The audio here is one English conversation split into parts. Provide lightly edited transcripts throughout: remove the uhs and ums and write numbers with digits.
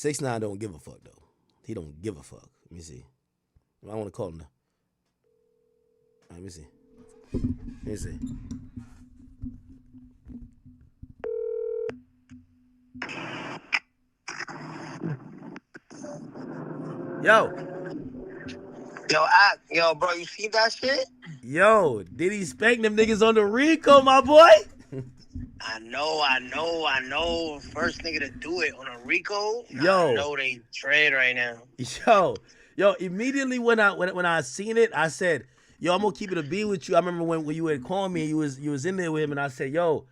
6ix9ine don't give a fuck though. He don't give a fuck. Let me see. I want to call him now. Let me see. Let me see. Yo. Yo, bro, you see that shit? Yo, Diddy spank them niggas on the Rico, my boy? I know. First nigga to do it on a Rico. Yo. I know they trade right now. Yo, immediately when I seen it, I said, yo, I'm gonna keep it a beat with you. I remember when you had called me and you was in there with him, and I said, yo,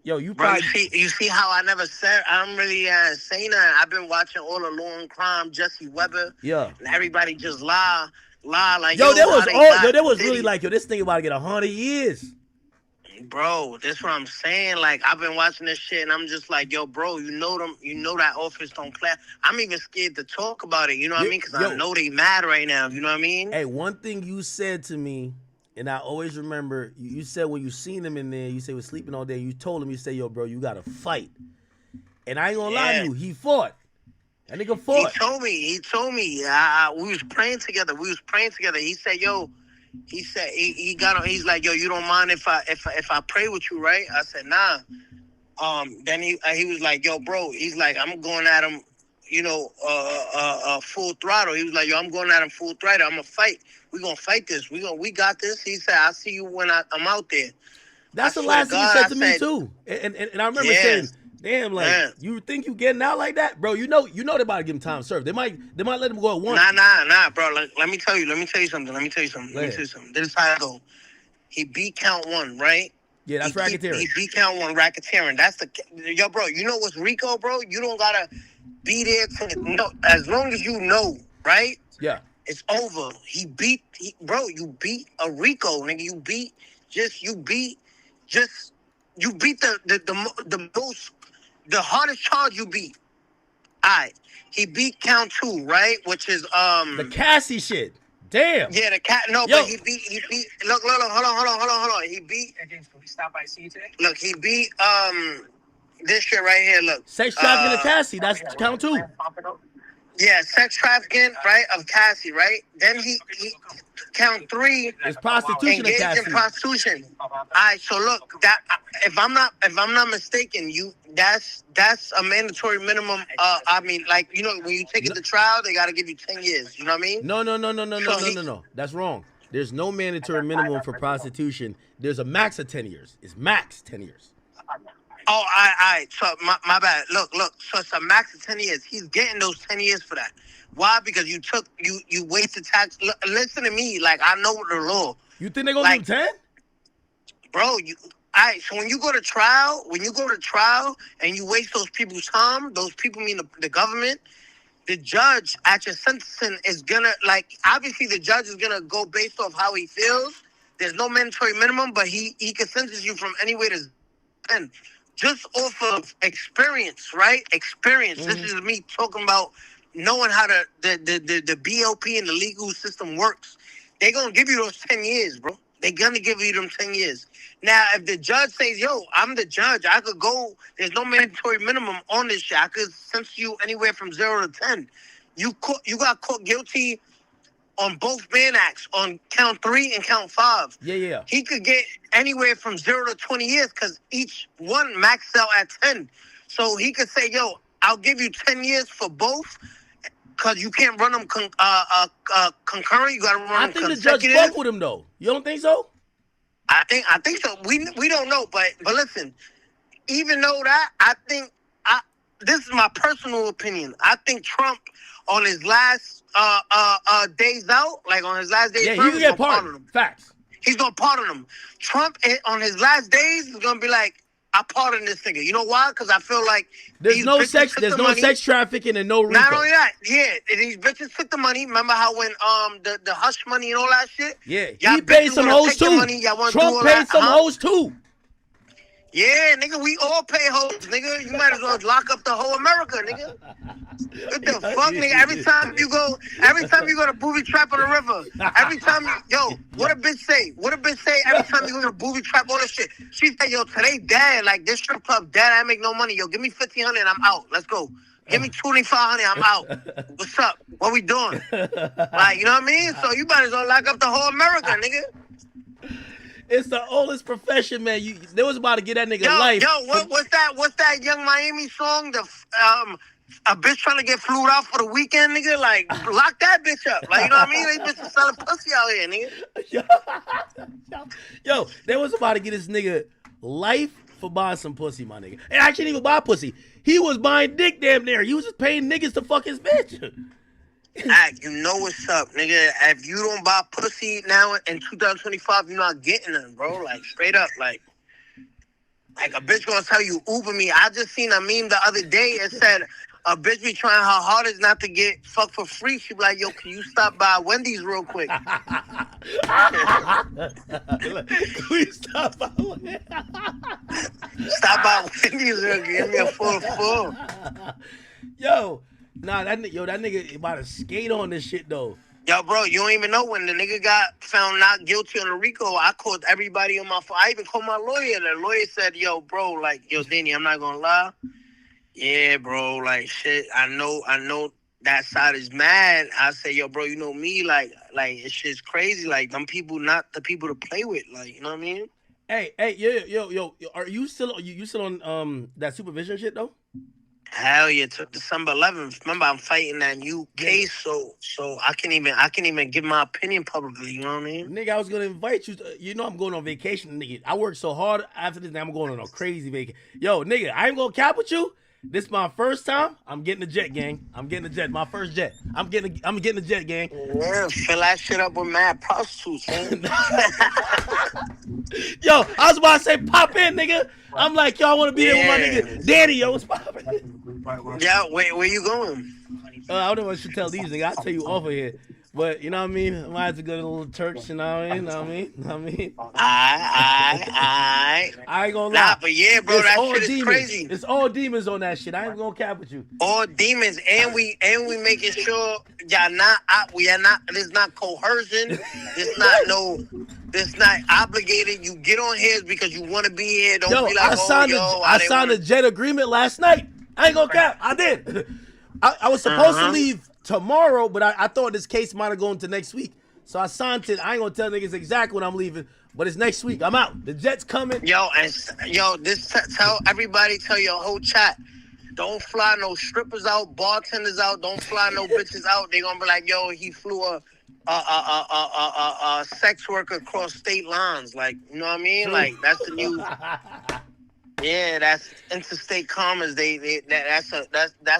you probably... Bro, you see how I never said, I'm really saying that. I've been watching all the Law and Crime, Jesse Weber. Yeah. And everybody just lie like, there was Diddy. really like, yo, this thing about to get 100 years. Bro, that's what I'm saying. Like, I've been watching this shit, and I'm just like, yo, bro, you know that office don't play. I'm even scared to talk about it, you know what I mean? Because I know they mad right now, you know what I mean? Hey, one thing you said to me, and I always remember, you said when you seen him in there, you said he was sleeping all day, you told him, you said, yo, bro, you got to fight. And I ain't gonna lie to you, he fought. That nigga fought. He told me. We was praying together. He said, yo, he's like, yo, you don't mind if I pray with you, right? I said, nah. Then he was like, yo, bro, he's like, I'm going at him, full throttle. He was like, yo, I'm going at him full throttle. I'm gonna fight. We gonna fight this. We got this. He said, I'll see you when I'm out there. That's the last thing he said to me too. And I remember saying, damn, like, you think you getting out like that? Bro, you know they about to give him time to serve. They might let him go at once. Nah, bro. Let me tell you something. This is how it go. He beat count 1, right? Yeah, that's racketeering. He beat count 1 racketeering. That's yo, bro, you know what's Rico, bro? You don't gotta be there as long as you know, right? Yeah. It's over. You beat a Rico, nigga. You beat the hardest charge you beat. Alright. He beat count 2, right? Which is the Cassie shit. Damn. Yeah, but he beat look, hold on. He beat Stop by see you today. Look, he beat this shit right here, look. Sex trafficking of Cassie, that's count 2. Yeah, sex trafficking, right, of Cassie, right? Then he count 3 is prostitution of Cassie. Engaged in prostitution. All right, so look, that if I'm not mistaken, that's a mandatory minimum. I mean, like, when you take it to trial, they got to give you 10 years. You know what I mean? No. That's wrong. There's no mandatory minimum for prostitution. There's a max of 10 years. It's max 10 years. Oh, all right. So, my bad. Look. So, it's a max of 10 years. He's getting those 10 years for that. Why? Because you wasted tax. Listen to me. Like, I know the law. You think they're going to give him 10? Bro, all right. So, when you go to trial and you waste those people's time, those people mean the government, the judge at your sentencing is going to, like, obviously the judge is going to go based off how he feels. There's no mandatory minimum, but he can sentence you from anywhere to 10. Just off of experience, right? Experience. Mm-hmm. This is me talking about knowing how the BOP and the legal system works. They're going to give you those 10 years, bro. They're going to give you them 10 years. Now, if the judge says, yo, I'm the judge, I could go, there's no mandatory minimum on this shit. I could sentence you anywhere from 0 to 10. You got caught guilty on both Mann Acts, on count 3 and count 5. Yeah. He could get anywhere from 0 to 20 years because each one maxed out at 10. So he could say, yo, I'll give you 10 years for both because you can't run them concurrent. You got to run them consecutive. I think the judge fuck with him, though. You don't think so? I think so. We don't know, but listen, even though that, I think, this is my personal opinion. I think Trump on his last days out, like on his last days, he can get pardoned. Facts. He's gonna pardon him. Trump on his last days is gonna be like, I pardon this nigga. You know why? Because I feel like there's no sex trafficking and no Rico. Not only that, these bitches took the money. Remember how when the hush money and all that shit? Yeah, he paid some hoes too. Trump paid some hoes too. Yeah, nigga, we all pay hoes, nigga. You might as well lock up the whole America, nigga. What the fuck, nigga? Every time you go to booby trap on the river, what a bitch say? Every time you go to booby trap, all this shit. She said, yo, today dead, like this strip club dead, I make no money. Yo, give me $1,500 and I'm out. Let's go. Give me 2,500. I'm out. What's up? What we doing? Like, you know what I mean? So you might as well lock up the whole America, nigga. It's the oldest profession, man. They was about to get that nigga life. What's that Young Miami song? A bitch trying to get flued out for the weekend, nigga. Like, lock that bitch up. Like, you know what I mean? They bitches selling pussy out here, nigga. Yo, they was about to get this nigga life for buying some pussy, my nigga. And I can't even buy pussy. He was buying dick damn near. He was just paying niggas to fuck his bitch. You know what's up, nigga. If you don't buy pussy now in 2025, you're not getting them, bro. Like, straight up, like a bitch gonna tell you Uber me. I just seen a meme the other day. It said a bitch be trying her hardest not to get fucked for free. She be like, yo, can you stop by Wendy's real quick? Please stop by Stop by Wendy's real quick. Give me a full. Yo. Nah, that nigga about to skate on this shit though. Yo, bro, you don't even know when the nigga got found not guilty on the RICO. I called everybody on my phone. I even called my lawyer. The lawyer said, yo, bro, like, yo, Danny, I'm not gonna lie. Yeah, bro, like, shit, I know that side is mad. I say, yo, bro, you know me, like, it's shit's crazy. Like, them people not the people to play with. Like, you know what I mean? Hey, yo, are you still on that supervision shit though? Hell yeah, to December 11th. Remember, I'm fighting that new case, so I can even give my opinion publicly. You know what I mean? Nigga, I was gonna invite you. You know I'm going on vacation, nigga. I worked so hard after this. Now I'm going on a crazy vacation. Yo, nigga, I ain't gonna cap with you. This is my first time. I'm getting a jet, gang. I'm getting a jet. My first jet. I'm getting a jet, gang. Yeah, fill that shit up with mad prostitutes, man. Yo, I was about to say pop in, nigga. I'm like, yo, I want to be there with my nigga Daddy. Yo, what's poppin'? Yeah, where you going? I don't know what I should tell these niggas. I'll tell you off of here. But, you know what I mean? I might have to go to the little Turks, you know what I mean? I ain't gonna lie. Nah, but yeah, bro, that shit is demons. crazy. It's all demons on that shit. I ain't gonna cap with you. All demons, and we making sure we are not. There's not coercion. There's not obligated. You get on here because you want to be here. Don't be like, I signed a jet agreement last night. I ain't gonna cap. I did. I was supposed to leave tomorrow, but I thought this case might have gone to next week. So I signed it. I ain't gonna tell niggas exactly when I'm leaving, but it's next week. I'm out. The jet's coming. Tell everybody, tell your whole chat. Don't fly no strippers out, bartenders out. Don't fly no bitches out. They gonna be like, yo, he flew a sex worker across state lines. Like, you know what I mean? Like, that's the new. Yeah, that's interstate commerce. That's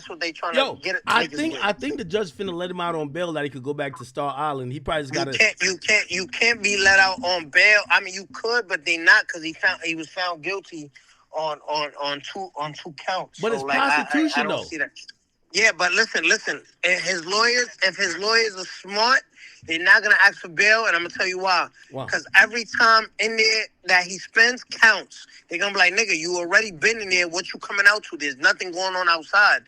what they trying to get. I think the judge finna let him out on bail that he could go back to Star Island. He probably just got to. You can't be let out on bail. I mean, you could, but they not because he was found guilty on two counts. But so, it's prostitution, I don't see that. Yeah, but listen. If his lawyers are smart, they're not gonna ask for bail, and I'm gonna tell you why. Because every time in there that he spends counts. They're gonna be like, nigga, you already been in there. What you coming out to? There's nothing going on outside.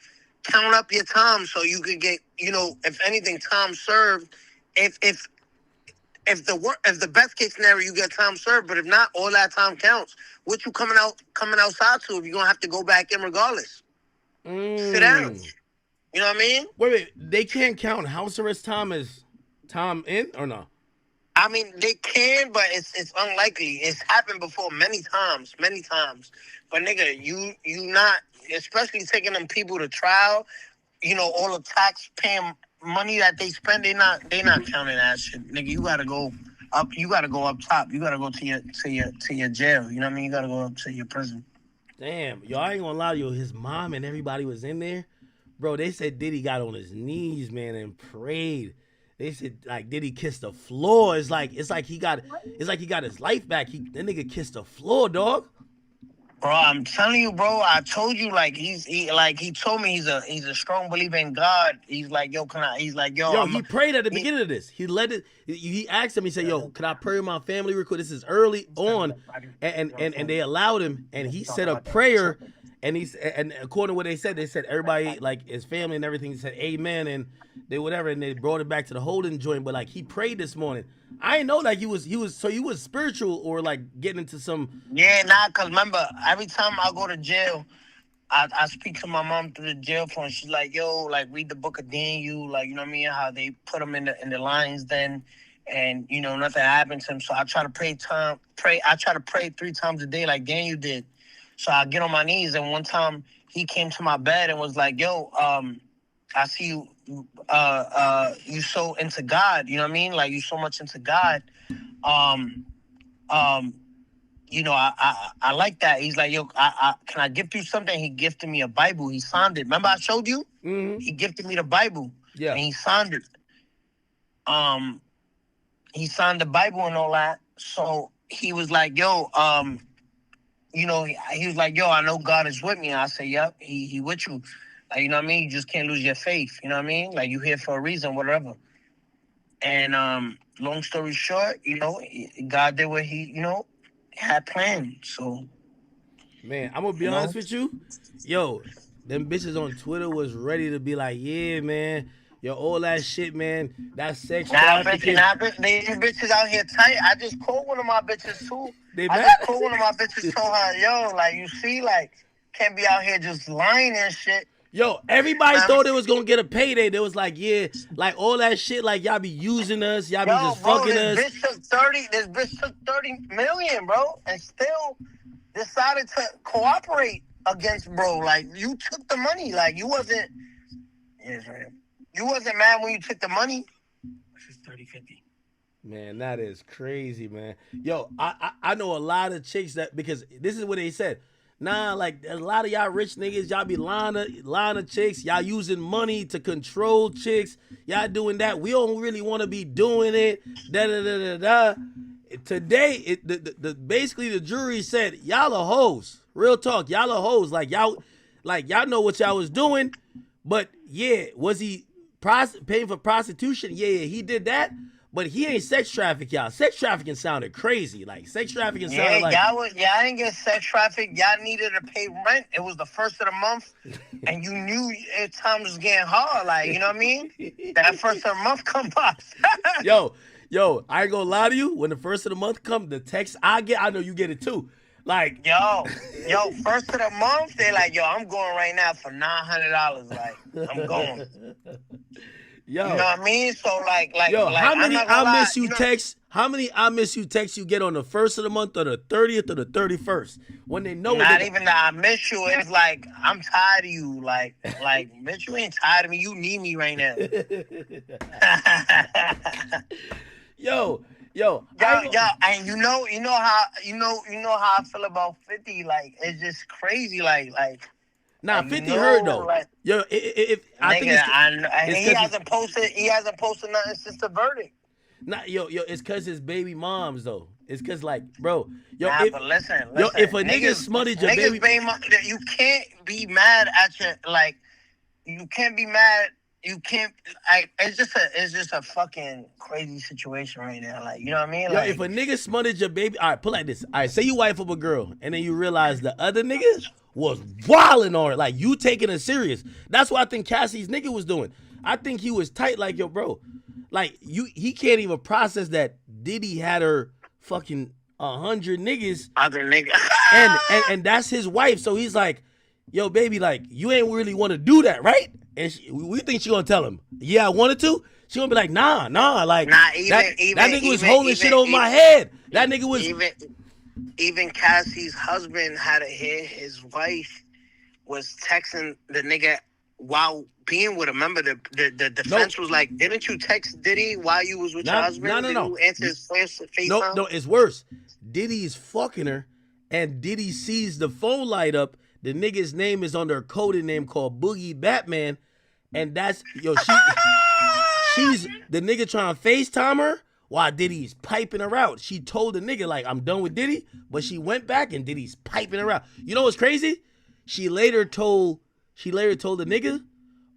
Count up your time so you could get, if anything, time served. If the best case scenario, you get time served, but if not, all that time counts. What you coming outside to if you're gonna have to go back in regardless? Sit down. You know what I mean? Wait. They can't count house arrest time as time in or no? I mean, they can, but it's unlikely. It's happened before many times. But nigga, you not, especially taking them people to trial. All the tax paying money that they spend, they not counting that shit. Nigga, you gotta go up. You gotta go up top. You gotta go to your jail. You know what I mean? You gotta go up to your prison. Damn, yo, I ain't gonna lie to you. His mom and everybody was in there, bro. They said Diddy got on his knees, man, and prayed. They said like Diddy kissed the floor. It's like he got his life back. That nigga kissed the floor, dog. Bro, I'm telling you, bro. I told you, like he told me he's a strong believer in God. He's like, yo, can I? He's like, yo. He prayed at the beginning of this. He let it. He asked him. He said, yo, can I pray with my family real quick? This is early on, and they allowed him, and he said a prayer. And and according to what they said everybody, like his family and everything, said amen, and they whatever, and they brought it back to the holding joint. But like he prayed this morning. I didn't know like he was spiritual or like getting into some. Yeah, nah, cause remember every time I go to jail, I speak to my mom through the jail phone. She's like, yo, like read the book of Daniel, like you know what I mean, how they put him in the lions den, and you know nothing happened to him. So I try to pray. I try to pray 3 times a day, like Daniel did. So I get on my knees, and one time he came to my bed and was like, yo, I see you, you so into God. You know what I mean? Like you so much into God. Um, um, you know, I like that. He's like, yo, can I gift you something? He gifted me a Bible. He signed it. Remember I showed you? Mm-hmm. He gifted me the Bible. Yeah. And he signed it. He signed the Bible and all that. So he was like, yo, you know, he was like, yo, I know God is with me. And I said, yep, he with you. Like, you know what I mean? You just can't lose your faith. You know what I mean? Like you here for a reason, whatever. And long story short, you know, God did what he, you know, had planned. So Man, I'm gonna be honest with you. Yo, them bitches on Twitter was ready to be like, yeah, man, yo, all that shit, man, that sex trafficking. These bitches out here tight. I just called one of my bitches too. They I mad? just called one of my bitches, told her, yo, like you see, like can't be out here just lying and shit. Yo, everybody thought it was gonna get a payday. They was like, yeah, like all that shit, like y'all be using us, y'all be just fucking us. This bitch took 30 million, bro, and still decided to cooperate against bro. Like you took the money. Like you wasn't you wasn't mad when you took the money. This is 30-50. Man, that is crazy, man. Yo, I know a lot of chicks that, because this is what they said. Nah, like a lot of y'all rich niggas, y'all be lying to chicks. Y'all using money to control chicks. Y'all doing that. We don't really want to be doing it. Da da da da da. Today, basically the jury said y'all are hoes. Real talk, y'all are hoes. Like y'all know what y'all was doing. But yeah, was he paying for prostitution? Yeah, he did that. But he ain't sex traffic, y'all. Sex trafficking sounded crazy. Like sex trafficking sounded like y'all didn't get sex trafficked. Y'all needed to pay rent. It was the first of the month, and you knew time was getting hard. Like you know what I mean? That first of the month come by. Yo, I ain't gonna lie to you. When the first of the month come, the text I get, I know you get it too. Like yo, first of the month, they like, yo, I'm going right now for $900. Like I'm going. Yo, you know what I mean? So how many I miss you texts? How many I miss you texts you get on the 1st of the month or the 30th or the 31st when they know? Not even that I miss you. It's like I'm tired of you. Like bitch, you ain't tired of me. You need me right now. yo, and you know how I feel about 50. Like it's just crazy. Like. Nah, 50 heard though. Like, yo, if I think he hasn't posted nothing since the verdict. Nah, yo, it's cause his baby moms though. It's cause like, bro, but listen, if a nigga smutted your baby mom, you can't be mad at your like. You can't be mad. You can't. It's just a fucking crazy situation right now. Like you know what I mean? Yo, if a nigga smutted your baby, all right, put like this. All right, say you wife up a girl, and then you realize the other nigga was wilding on her, like you taking it serious. That's what I think Cassie's nigga was doing. I think he was tight, like yo, bro, like he can't even process that Diddy had her fucking 100 niggas, other niggas, and that's his wife. So he's like, yo, baby, like you ain't really want to do that, right? And we think she gonna tell him, yeah, I wanted to. She gonna be like, nah, like that nigga was holding shit over my head. That nigga was even Cassie's husband had to hear his wife was texting the nigga while being with him. Remember the defense was like, didn't you text Diddy while you was with your husband? No. You answer his FaceTime? No, it's worse. Diddy's fucking her, and Diddy sees the phone light up. The nigga's name is under a coded name called Boogie Batman, and that's she's the nigga trying to FaceTime her while Diddy's piping her out. She told the nigga like, I'm done with Diddy, but she went back and Diddy's piping her out. You know what's crazy? She later told the nigga,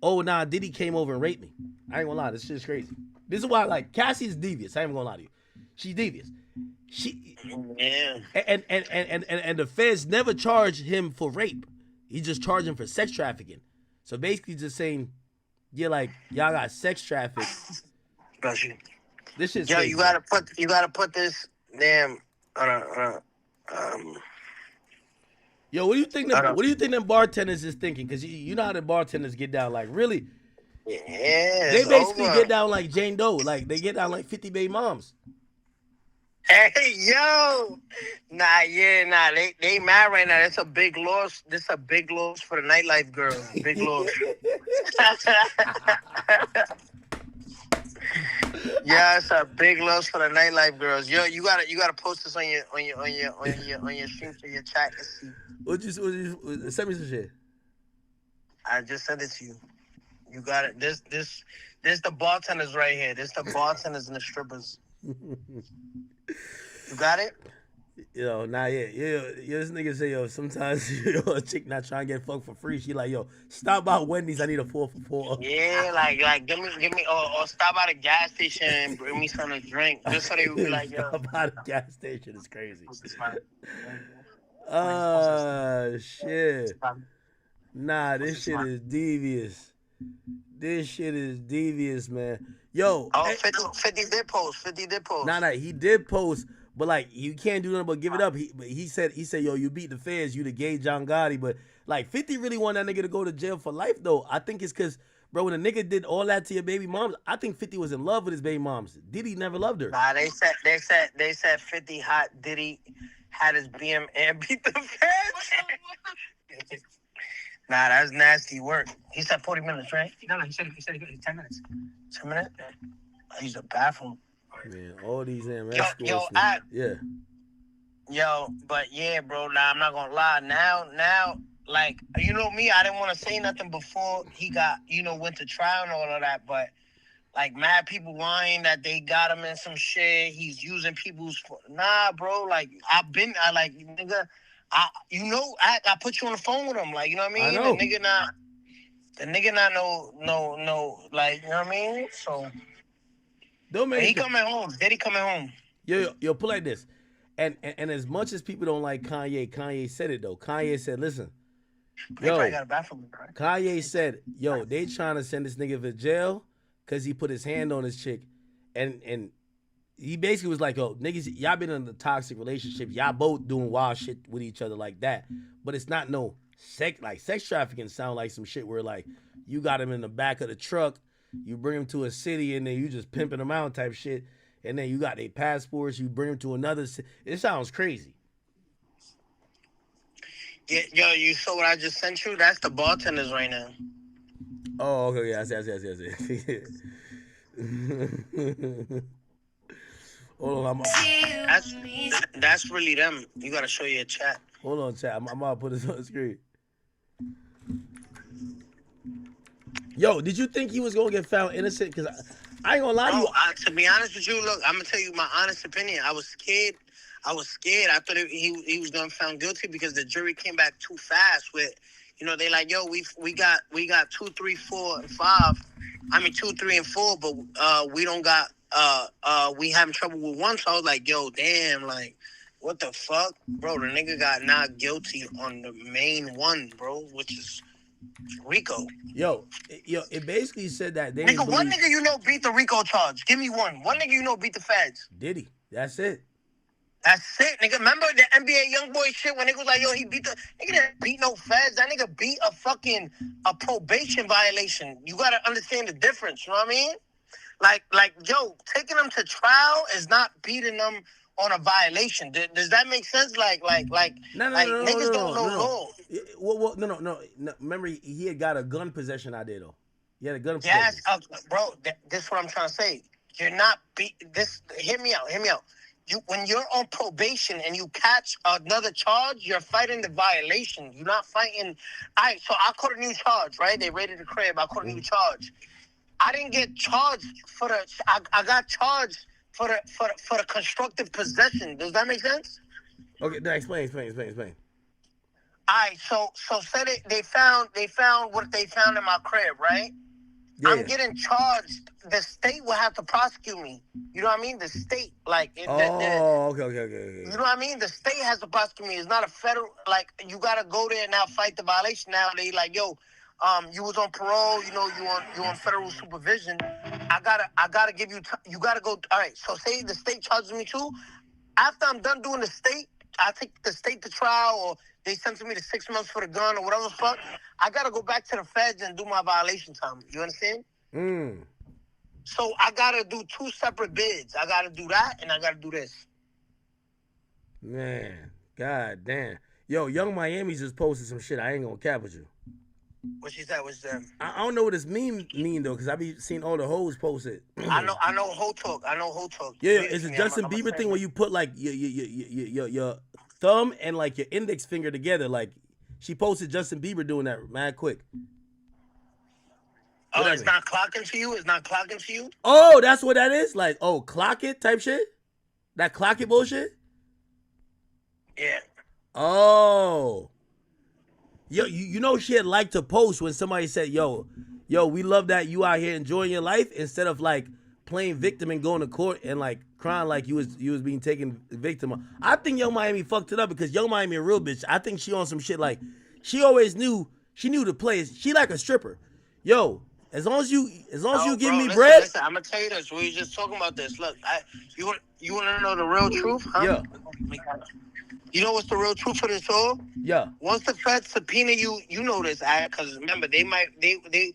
oh nah, Diddy came over and raped me. I ain't gonna lie, this shit's crazy. This is why like Cassie's devious. I ain't gonna lie to you. She's devious. And the feds never charged him for rape. He just charged him for sex trafficking. So basically just saying, yeah, like y'all got sex trafficked. This shit's crazy. You gotta put this damn Yo, what do you think? I don't. What do you think them bartenders is thinking? Because you know how the bartenders get down. Like really, Yeah, they it's basically over. get down like Jane Doe. Like they get down like 50 baby moms. Hey, yo. Nah. They mad right now. That's a big loss. This a big loss for the nightlife girls. Big loss. Yeah, it's a big loss for the nightlife girls. Yo, you gotta post this on your stream to your chat and see. Send me some shit. I just sent it to you. You got it. This the bartenders right here. This the bartenders and the strippers. You got it? Yo, nah, yeah, this nigga say, yo, sometimes a chick not trying to get fucked for free. She like, yo, stop by Wendy's. I need a 4 for 4. Yeah, like give me or stop at a gas station and bring me something to drink. Just so they would be like, yo. Stop by the gas station. It's crazy. Shit. Nah, this shit is devious. This shit is devious, man. Yo. Oh, 50 did post. 50 did post. Nah, he did post, but like you can't do nothing but give it up. He said, yo, you beat the feds, you the gay John Gotti, but like 50 really want that nigga to go to jail for life though. I think it's cause, bro, when a nigga did all that to your baby moms, I think 50 was in love with his baby moms. Diddy never loved her. Nah, they said 50 hot Diddy had his BM and beat the feds. Nah, that's nasty work. He said 40 minutes, right? No, he said 10 minutes. 10 minutes? I used the bathroom. Man, all these damn Yo, yeah. Yo, but yeah, bro. Nah, I'm not gonna lie. Now, like you know me, I didn't want to say nothing before he got, went to trial and all of that. But like, mad people lying that they got him in some shit. He's using people's. Nah, bro. Like I like nigga. I put you on the phone with him. Like you know what I mean? I know. The nigga not no. Like you know what I mean? So. He coming home. Diddy coming home. Yo, put like this. And as much as people don't like Kanye said it though. Kanye said, listen. They probably got a bathroom, right? Kanye said, yo, they trying to send this nigga to jail because he put his hand on his chick. And he basically was like, yo, niggas, y'all been in a toxic relationship. Y'all both doing wild shit with each other like that. But it's not no sex trafficking sound like some shit where like you got him in the back of the truck. You bring them to a city and then you just pimping them out type shit. And then you got their passports. You bring them to another city. It sounds crazy. Yeah, yo, you saw what I just sent you? That's the bartenders right now. Oh, okay. Yeah, I see. Hold on. That's really them. You got to show your chat. Hold on, chat. I'm about to put this on the screen. Yo, did you think he was gonna get found innocent? Because I ain't gonna lie to you. To be honest with you, look, I'm gonna tell you my honest opinion. I was scared. I thought he was gonna be found guilty because the jury came back too fast. With, they like, yo, we got 2, 3, 4, and 5. I mean 2, 3, and 4, but we don't got we having trouble with 1. So I was like, yo, damn, like, what the fuck, bro? The nigga got not guilty on the main one, bro, which is Rico. Yo, it basically said that they nigga, one nigga beat the Rico charge. Give me one. One nigga beat the feds. Diddy. That's it. That's it, nigga. Remember the NBA YoungBoy shit when nigga was like, yo, he beat the nigga didn't beat no feds. That nigga beat a probation violation. You gotta understand the difference. You know what I mean? Like, yo, taking them to trial is not beating them on a violation. Does that make sense? No, niggas don't know law. Well, no. Remember, he had got a gun possession out there, though. He had a gun possession. Yes, bro, this is what I'm trying to say. You're not hear me out. When you're on probation and you catch another charge, you're fighting the violation. You're not fighting. All right, so I caught a new charge, right? They raided the crib. I caught a new charge. I didn't get charged for I got charged for the constructive possession. Does that make sense? Okay, now explain. All right, so said it. They found what they found in my crib, right? Yeah. I'm getting charged. The state will have to prosecute me. You know what I mean? The state, like. Okay. You know what I mean? The state has to prosecute me. It's not a federal. Like, you gotta go there and now fight the violation. Now they like, yo, you was on parole. You on federal supervision. I gotta give you. You gotta go. All right. So say the state charges me too. After I'm done doing the state, I take the state to trial or They sentenced me to 6 months for the gun or whatever the fuck. I gotta go back to the feds and do my violation time. You understand? Mm. So I gotta do 2 separate bids. I gotta do that and I gotta do this. Man, god damn. Yo, Young Miami just posted some shit. I ain't gonna cap with you. What she said was I don't know what this mean though, cause I be seeing all the hoes post it. I know whole talk. I know whole talk. Yeah, Read it it's to a me. Justin I'ma Bieber say thing it. where you put like your thumb and like your index finger together. Like she posted Justin Bieber doing that mad quick. Oh, Whatever. it's not clocking to you? It's not clocking to you? Oh, that's what that is? Like, oh, clock it type shit? That clock it bullshit? Yeah. Oh. Yo, you know she had liked to post when somebody said, yo, we love that you out here enjoying your life instead of like playing victim and going to court and like crying like you was being taken victim. I think Young Miami fucked it up because Young Miami a real bitch. I think she on some shit like she always knew the place. She like a stripper. Yo, as long as you give bro, me listen, bread. Listen, I'm gonna tell you this. We were just talking about this. Look, you want to know the real truth, huh? Yeah. You know what's the real truth of this all? Yeah. Once the feds subpoena you, you know this, because remember they might I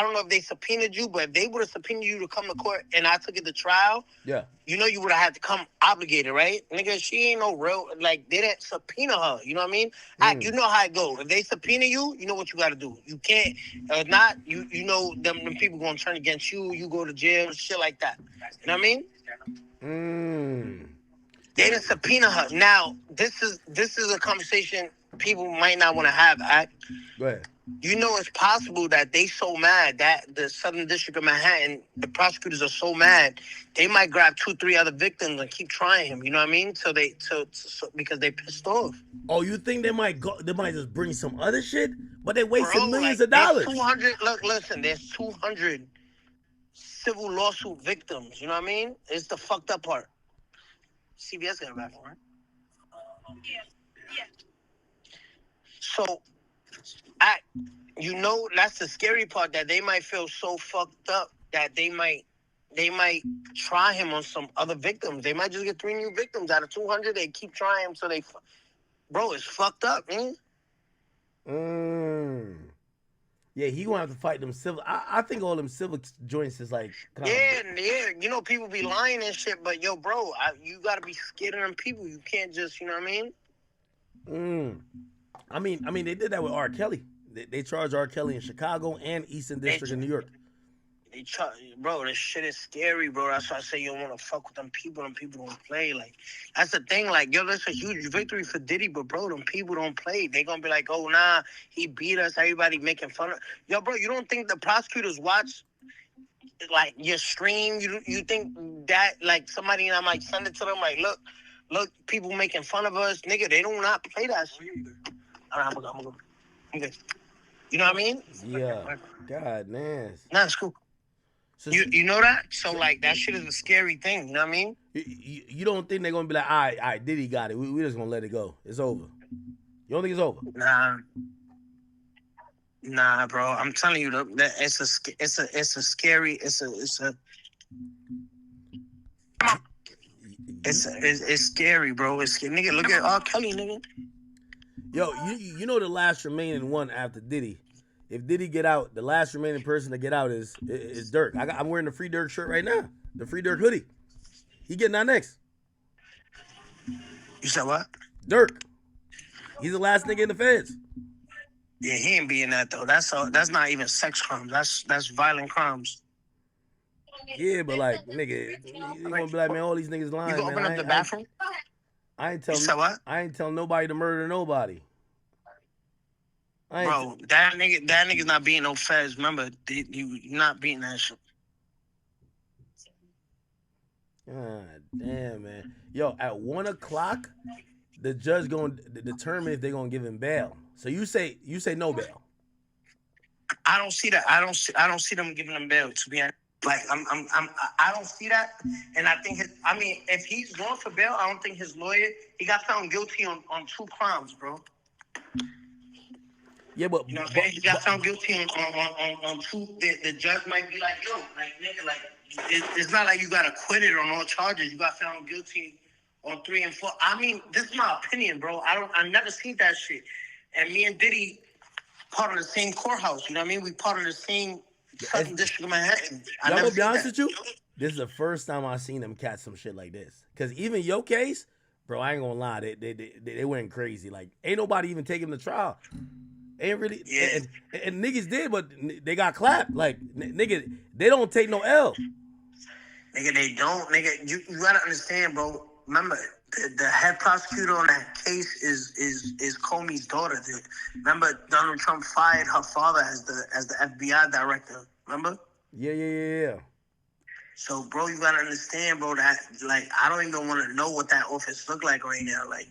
don't know if they subpoenaed you, but if they would have subpoenaed you to come to court and I took it to trial, Yeah. you know you would have had to come obligated, right? Nigga, she ain't no real, like, they didn't subpoena her, you know what I mean? You know how it go. If they subpoena you, you know what you got to do. You can't, not, you know them people going to turn against you, you go to jail, shit like that. You know what I mean? They didn't subpoena her. Now, this is a conversation people might not want to have. Go ahead. You know it's possible that they so mad that the Southern District of Manhattan, the prosecutors are so mad, they might grab 2-3 other victims and keep trying him. You know what I mean? So because they pissed off. Oh, you think they might just bring some other shit? But they wasted millions of there's dollars. 200. Look, listen. There's 200 civil lawsuit victims. You know what I mean? It's the fucked up part. CBS got a bathroom, right? Yeah. So, that's the scary part, that they might feel so fucked up that they might try him on some other victims. They might just get 3 new victims out of 200. They keep trying him, so bro, it's fucked up, man. Yeah, he gonna have to fight them civil. I think all them civil joints is like. Yeah. You know, people be lying and shit, but yo, bro, you gotta be scared of them people. You can't just, you know what I mean? I mean, they did that with R. Kelly. They charged R. Kelly in Chicago and Eastern District in New York. Bro, this shit is scary, bro. That's why I say you don't want to fuck with them people. Them people don't play. Like, that's the thing. Like, yo, that's a huge victory for Diddy, but bro, them people don't play. They gonna be like, oh, nah, he beat us. Everybody making fun of. Yo, bro, you don't think the prosecutors watch, like, your stream? You think that, like, somebody I might send it to them, like, look, people making fun of us, nigga. They do not play that shit. All right, I'm gonna go. I'm good. You know what I mean? Yeah. God, man. Nah, it's cool. So, you know that? So, like, that shit is a scary thing. You know what I mean? You don't think they're going to be like, all right, Diddy got it. We just going to let it go. It's over. You don't think it's over? Nah, bro. I'm telling you, that it's a scary, it's scary, bro. It's scary. Nigga, look at R. Kelly, nigga. Yo, you know the last remaining one after Diddy. If Diddy get out, the last remaining person to get out is Dirk. I'm wearing the Free Dirk shirt right now. The Free Dirk hoodie. He getting out next. You said what? Dirk. He's the last nigga in the feds. Yeah, he ain't being that though. That's not even sex crimes. That's violent crimes. Yeah, but like, nigga, you gonna be like, man, all these niggas lying, man. You gonna open up the bathroom? I ain't telling. You said what? I ain't telling nobody to murder nobody. Bro, that nigga's not being no feds. Remember, you not beating that shit. God damn, man. Yo, at 1 o'clock, the judge gonna determine if they're gonna give him bail. So you say no bail. I don't see that. I don't see them giving him bail. To be honest, like I don't see that. And I think if he's going for bail, I don't think his lawyer. He got found guilty on 2 crimes, bro. Yeah, but you know what I'm saying? He got found guilty on 2. The judge might be like, yo, like nigga, like it's not like you got acquitted on all charges. You got found guilty on 3 and 4. I mean, this is my opinion, bro. I never seen that shit. And me and Diddy part of the same courthouse. You know what I mean? We part of the same Southern District of Manhattan. Y'all never gonna be seen honest that. with you? This is the first time I seen them catch some shit like this. Cause even your case, bro, I ain't gonna lie, they went crazy. Like, ain't nobody even taking the trial. Ain't really, Yeah. and niggas did, but they got clapped. Like, nigga, they don't take no L. Nigga, they don't. Nigga, you gotta understand, bro. Remember, the head prosecutor on that case is Comey's daughter. Remember, Donald Trump fired her father as the FBI director. Remember? Yeah. So, bro, you gotta understand, bro, that like I don't even want to know what that office look like right now. Like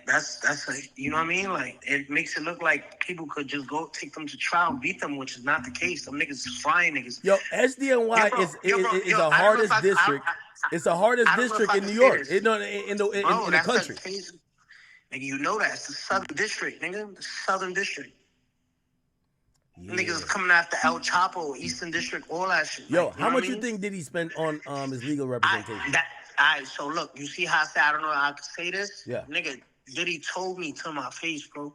that's like, you know what I mean? Like, it makes it look like people could just go take them to trial and beat them, which is not the case. Some niggas is frying niggas. Yo, SDNY is the hardest district. It's the hardest district in New York. In the country. Nigga, you know that. It's the Southern District, nigga. The Southern District. Yeah. Niggas coming after El Chapo, Eastern District, all that shit. Yo, like, how much you think did he spend on his legal representation? Alright, so look, you see how I say I don't know how I can say this? Yeah. Nigga, Diddy told me to my face, bro.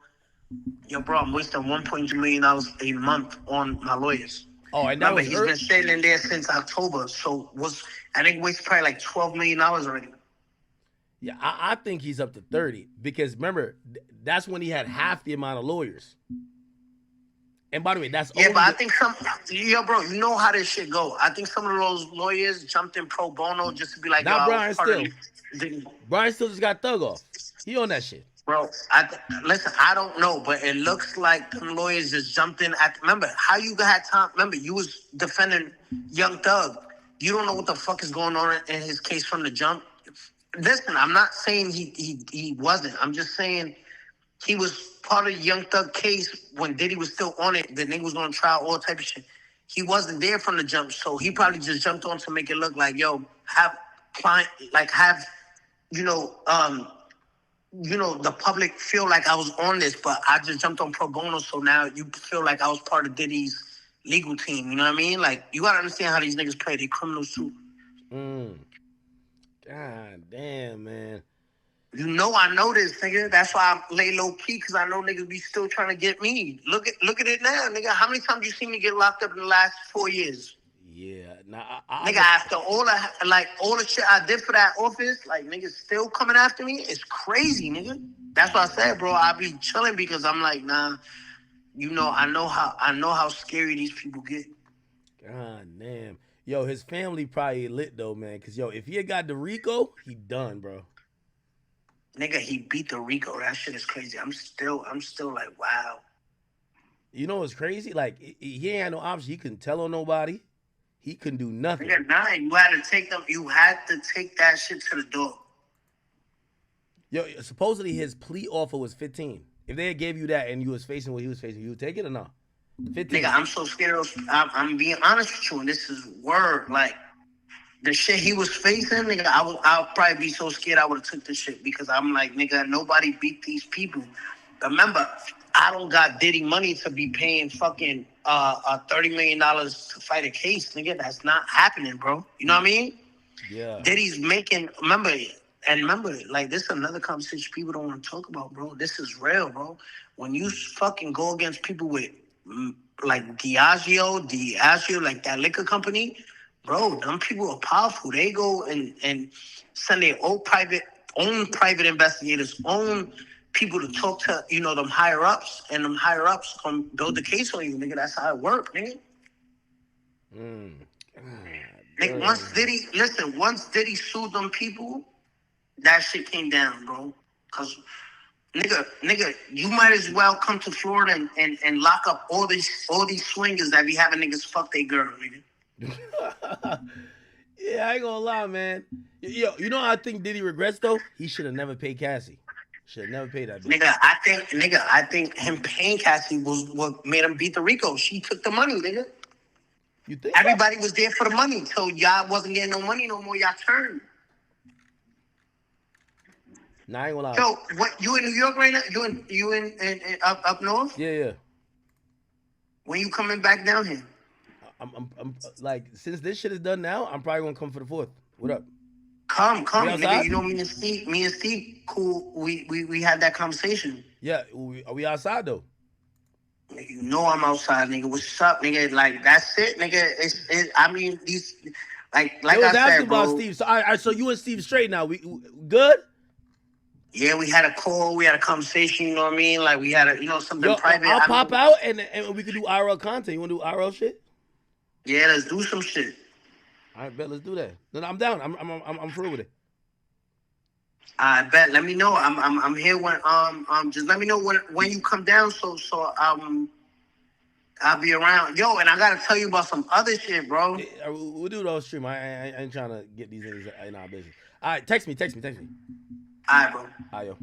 Yo, bro, I'm wasting $1.2 million a month on my lawyers. Oh, and that Remember, he's been sitting there since October. So I think wasted probably like $12 million already. Yeah, I think he's up to 30 because remember, that's when he had half the amount of lawyers. And by the way, that's but I think bro, you know how this shit go. I think some of those lawyers jumped in pro bono just to be like, not Brian Still. Brian Still just got thug off. He on that shit. Bro, listen, I don't know, but it looks like the lawyers just jumped in remember, how you had time? Remember, you was defending Young Thug. You don't know what the fuck is going on in his case from the jump. Listen, I'm not saying he wasn't. I'm just saying he was part of the Young Thug case when Diddy was still on it. The nigga was going to trial, all type of shit. He wasn't there from the jump, so he probably just jumped on to make it look like, yo, the public feel like I was on this, but I just jumped on pro bono, so now you feel like I was part of Diddy's legal team. You know what I mean? Like, you gotta understand how these niggas play. They criminals too. God damn, man. You know I know this, nigga. That's why I lay low key, because I know niggas be still trying to get me. Look at it now, nigga. How many times you seen me get locked up in the last 4 years? Yeah, nigga, after all the shit I did for that office, like, niggas still coming after me. It's crazy, nigga. That's why I said, bro, I be chilling because I'm like, nah, I know how scary these people get. God damn. Yo, his family probably lit though, man. Cause yo, if he had got the Rico, he done, bro. Nigga, he beat the Rico. That shit is crazy. I'm still like, wow. You know what's crazy? Like, he ain't had no option. He couldn't tell on nobody. He couldn't do nothing. Nigga, nah, you had to take that shit to the door. Yo, supposedly his plea offer was 15. If they had gave you that and you was facing what he was facing, you would take it or not? 15. Nigga, I'm so scared I'm being honest with you, and this is word. Like, the shit he was facing, nigga, I'll probably be so scared I would have took this shit, because I'm like, nigga, nobody beat these people. Remember, I don't got Diddy money to be paying fucking $30 million to fight a case, nigga. That's not happening, bro. You know what I mean? Yeah. Diddy's making, remember, like, this is another conversation people don't want to talk about, bro. This is real, bro. When you fucking go against people with, like, Diageo, like that liquor company, bro, them people are powerful. They go and send their own private investigators, own people to talk to, them higher ups, and them higher ups come build the case on you, nigga. That's how it works, nigga. Like, once Diddy sued them people, that shit came down, bro. Cause nigga, you might as well come to Florida and lock up all these swingers that be having niggas fuck their girl, nigga. Yeah, I ain't gonna lie, man. Yo, you know how I think Diddy regrets though? He should have never paid Cassie. Should have never paid that bitch. I think him paying Cassie was what made him beat the Rico. She took the money, nigga. You think everybody was there for the money, so y'all wasn't getting no money no more. Y'all turned. Nah, I ain't gonna lie. So what? You in New York right now? You in up north? Yeah. When you coming back down here? I'm like, since this shit is done now, I'm probably gonna come for the 4th. What up? Come, We nigga. outside? You know me and Steve, cool. We had that conversation. Yeah, are we outside though? Nigga, you know I'm outside, nigga. What's up, nigga? Like that's it, nigga. I mean, these, like They was I asking said, about bro. Steve. So all right, so you and Steve straight now. We good? Yeah, we had a call. We had a conversation. You know what I mean? Like we had something Yo, private. I'll I pop mean, out and we could do IRL content. You want to do IRL shit? yeah, let's do some shit. All right, bet. Let's do that. Then I'm down. I'm through with it. I bet. Let me know. I'm here when just let me know when you come down. So I'll be around. Yo, and I gotta tell you about some other shit, bro. Yeah, we'll do those stream. I ain't trying to get these niggas in our business. All right, text me. All right, bro. All right, yo.